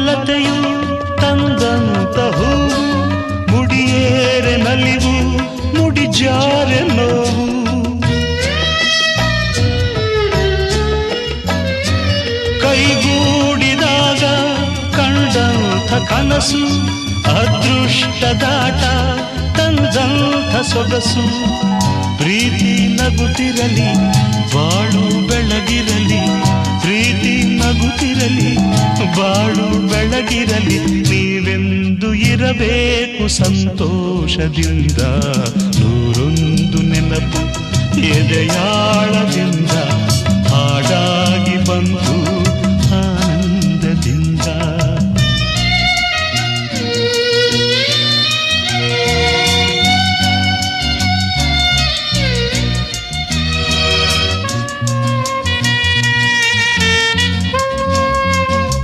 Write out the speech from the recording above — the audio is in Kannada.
ಮಲತೆಯು ತಂದಂತ ಹೂವು, ಮುಡಿಯೇರೆ ನಲಿವು ಮುಡಿಜಾರೆ ನೋವು. ಕೈಗೂಡಿದಾಗ ಕಂಡಂಥ ಕನಸು, ಅದೃಷ್ಟದಾಟ ತಂದಂಥ ಸೊಗಸು. ಪ್ರೀತಿ ನಗುತ್ತಿರಲಿ ಬಾಳು ಬೆಳಗಿರಲಿ, ಪ್ರೀತಿ ನಗುತ್ತಿರಲಿ ಬಾಳು ಬೆಳಗಿರಲಿ. ನೀವೆಂದು ಇರಬೇಕು ಸಂತೋಷದಿಂದ, ನೂರೊಂದು ನೆನಪು ಎದೆಯಾಳದಿಂದ.